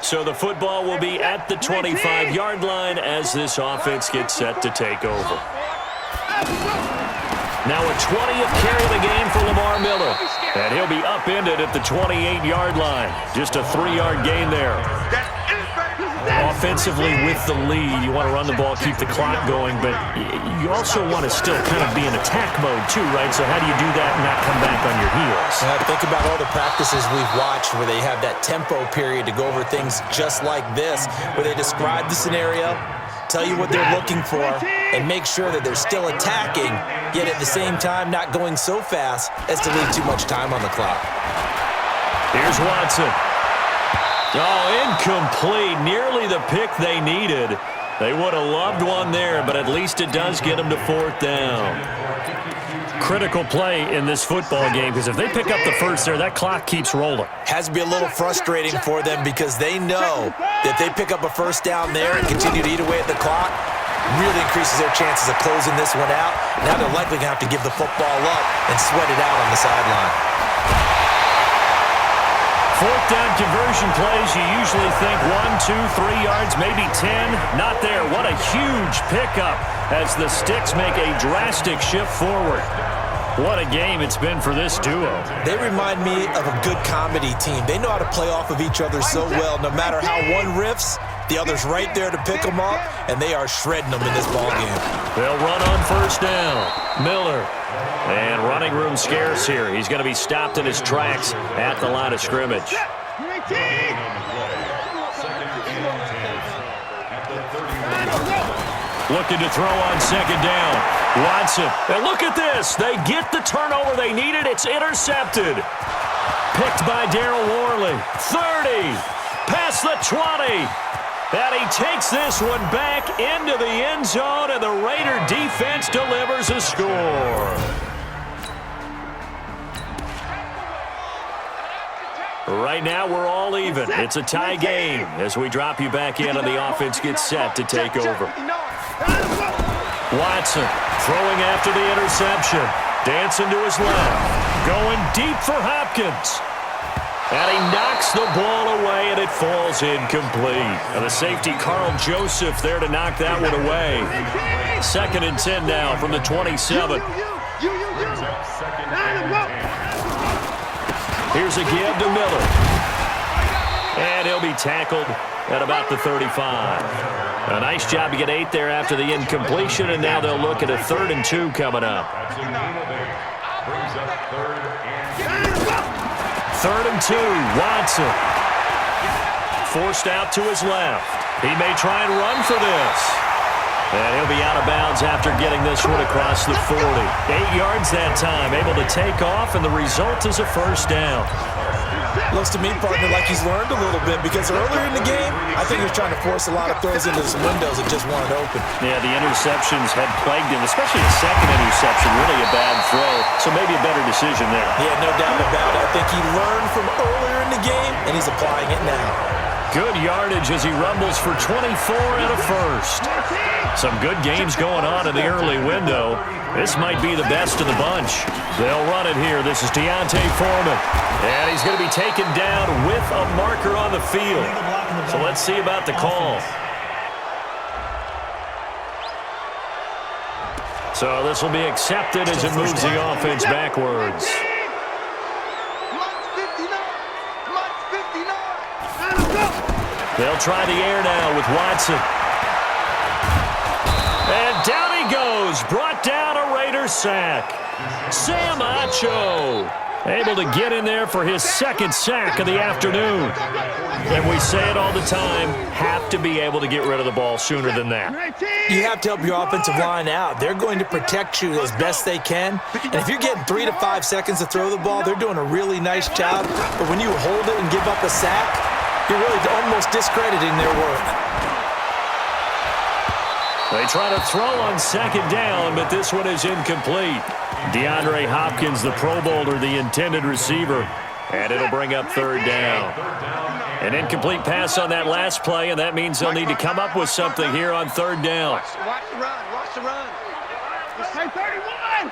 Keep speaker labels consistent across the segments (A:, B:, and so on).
A: So the football will be at the 25-yard line as this offense gets set to take over. Now a 20th carry of the game for Lamar Miller. And he'll be upended at the 28-yard line. Just a 3-yard gain there. Offensively with the lead, you want to run the ball, keep the clock going, but you also want to still kind of be in attack mode too, right? So how do you do that and not come back on your heels?
B: Think about all the practices we've watched where they have that tempo period to go over things just like this, where they describe the scenario, tell you what they're looking for, and make sure that they're still attacking, yet at the same time not going so fast as to leave too much time on the clock.
A: Here's Watson. Oh, incomplete. Nearly the pick they needed. They would have loved one there, but at least it does get them to 4th down. Critical play in this football game, because if they pick up the first there, that clock keeps rolling.
B: Has to be a little frustrating for them because they know that they pick up a first down there and continue to eat away at the clock, really increases their chances of closing this one out. Now they're likely going to have to give the football up and sweat it out on the sideline.
A: 4th down conversion plays, you usually think 1, 2, 3 yards, maybe 10. Not there. What a huge pickup as the Sticks make a drastic shift forward. What a game it's been for this duo.
B: They remind me of a good comedy team. They know how to play off of each other so well. No matter how one riffs, the other's right there to pick them up, and they are shredding them in this ballgame.
A: They'll run on 1st down. Miller. And running room scarce here. He's going to be stopped in his tracks at the line of scrimmage. Looking to throw on 2nd down. Watson. And look at this. They get the turnover they needed. It's intercepted. Picked by Darryl Worley. 30. Past the 20. And he takes this one back into the end zone, and the Raider defense delivers a score. Right now, we're all even. It's a tie game as we drop you back in and the offense gets set to take over. Watson throwing after the interception. Dancing to his left. Going deep for Hopkins. And he knocks the ball away, and it falls incomplete. And the safety, Carl Joseph, there to knock that one away. 2nd and 10 now from the 27. Here's a give to Miller. And he'll be tackled at about the 35. A nice job to get 8 there after the incompletion, and now they'll look at a 3rd and 2 coming up. 3rd and 2, Watson. Forced out to his left. He may try and run for this. And he'll be out of bounds after getting this one across the 40. 8 yards that time, able to take off, and the result is a 1st down.
B: Looks to me, partner, like he's learned a little bit because earlier in the game, I think he was trying to force a lot of throws into some windows that just weren't open.
A: Yeah, the interceptions had plagued him, especially the 2nd interception, really a bad throw. So maybe a better decision there.
B: Yeah, no doubt about it. I think he learned from earlier in the game, and he's applying it now.
A: Good yardage as he rumbles for 24 and a 1st. Some good games going on in the early window. This might be the best of the bunch. They'll run it here. This is Deontay Foreman. And he's going to be taken down with a marker on the field. So let's see about the call. So this will be accepted as it moves the offense backwards. They'll try the air now with Watson. And down he goes. Brought down a Raider sack. Sam Acho able to get in there for his 2nd sack of the afternoon. And we say it all the time, have to be able to get rid of the ball sooner than that.
B: You have to help your offensive line out. They're going to protect you as best they can. And if you're getting 3 to 5 seconds to throw the ball, they're doing a really nice job. But when you hold it and give up a sack, you're really almost discrediting their work.
A: They try to throw on 2nd down, but this one is incomplete. DeAndre Hopkins, the Pro Bowler, the intended receiver, and it'll bring up 3rd down. An incomplete pass on that last play, and that means they'll need to come up with something here on 3rd down.
C: Watch the run. Watch the run. Let's say 31.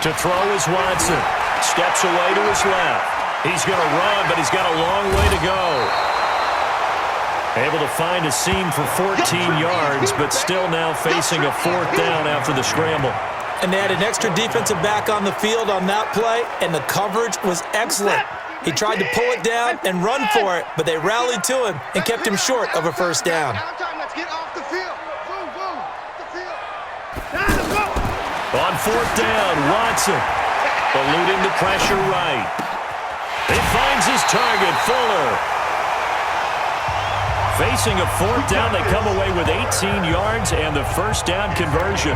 A: To throw is Watson. Steps away to his left. He's going to run, but he's got a long way to go. Able to find a seam for 14 yards, but still now facing a 4th down after the scramble.
B: And they had an extra defensive back on the field on that play, and the coverage was excellent. He tried to pull it down and run for it, but they rallied to him and kept him short of a 1st down.
C: Let's get off the field. Boom, boom. The field.
A: On 4th down, Watson eluding the pressure right. He finds his target, Fuller. Facing a 4th down, they come away with 18 yards and the 1st down conversion.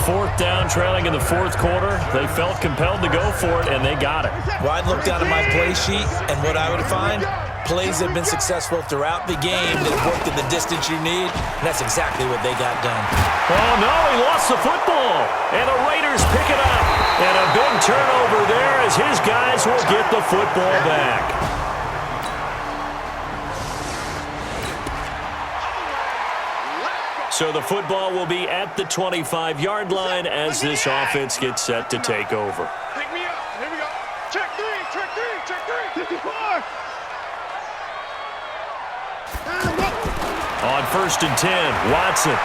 A: 4th down, trailing in the 4th quarter. They felt compelled to go for it, and they got it.
B: Well, I'd look down at my play sheet, and what I would find, plays have been successful throughout the game that have worked at the distance you need, and that's exactly what they got done.
A: Oh, no, he lost the football, and the Raiders pick it up. And a big turnover there as his guys will get the football back. So the football will be at the 25-yard line as this offense gets set to take over.
C: Pick me up. Here we go. Check three, check three, check three. 54.
A: On 1st and 10, Watson.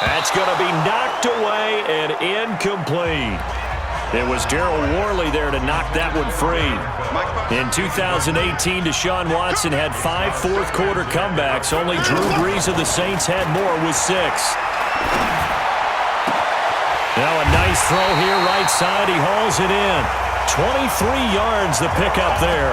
A: That's going to be knocked away and incomplete. It was Daryl Worley there to knock that one free. In 2018, Deshaun Watson had 5 fourth-quarter comebacks. Only Drew Brees of the Saints had more with 6. Now a nice throw here right side. He hauls it in. 23 yards the pickup there.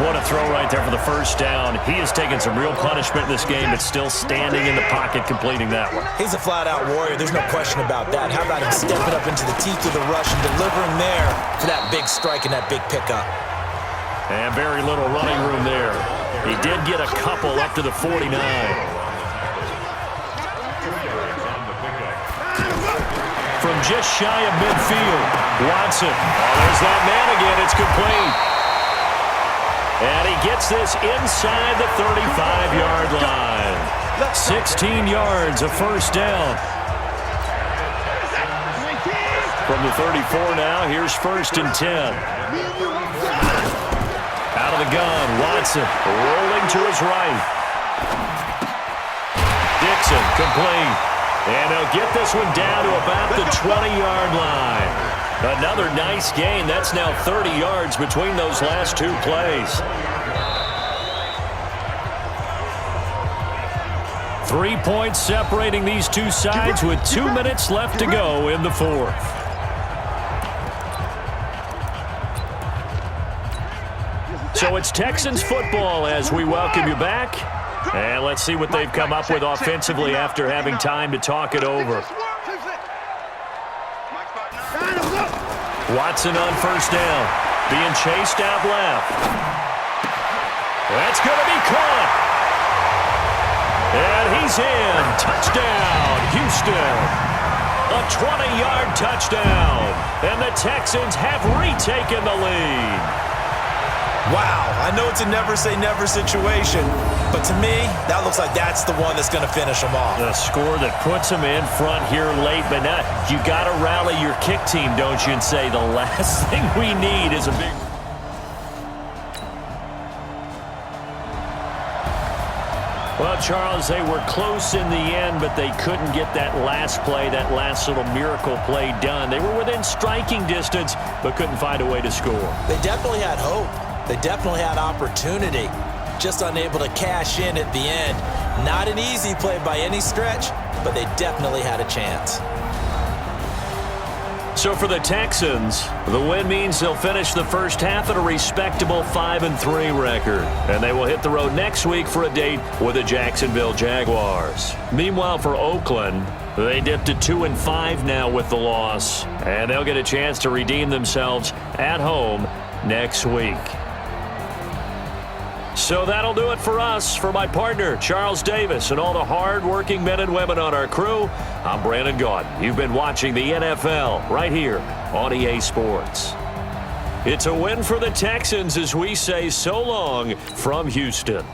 A: What a throw right there for the 1st down. He has taken some real punishment in this game, but still standing in the pocket completing that one.
B: He's a flat-out warrior. There's no question about that. How about him stepping up into the teeth of the rush and delivering there for that big strike and that big pickup?
A: And very little running room there. He did get a couple up to the 49. From just shy of midfield, Watson. Oh, there's that man again. It's complete. And he gets this inside the 35-yard line. 16 yards, a 1st down. From the 34 now, here's 1st and 10. Out of the gun, Watson rolling to his right. Dixon complete. And he'll get this one down to about the 20-yard line. Another nice gain. That's now 30 yards between those last 2 plays. 3 points separating these two sides with 2 minutes left to go in the 4th. So it's Texans football as we welcome you back. And let's see what they've come up with offensively after having time to talk it over. Watson on 1st down. Being chased out left. That's going to be caught. And he's in. Touchdown, Houston. A 20-yard touchdown. And the Texans have retaken the lead.
B: Wow, I know it's a never-say-never situation, but to me, that looks like that's the one that's going to finish them off.
A: The score that puts them in front here late, but not. You got to rally your kick team, don't you, and say the last thing we need is a big... Well, Charles, they were close in the end, but they couldn't get that last play, that last little miracle play done. They were within striking distance, but couldn't find a way to score.
B: They definitely had hope. They definitely had opportunity, just unable to cash in at the end. Not an easy play by any stretch, but they definitely had a chance.
A: So for the Texans, the win means they'll finish the first half at a respectable 5-3 record. And they will hit the road next week for a date with the Jacksonville Jaguars. Meanwhile, for Oakland, they dipped to 2-5 now with the loss. And they'll get a chance to redeem themselves at home next week. So that'll do it for us. For my partner, Charles Davis, and all the hard-working men and women on our crew, I'm Brandon Gaudin. You've been watching the NFL right here on EA Sports. It's a win for the Texans as we say so long from Houston.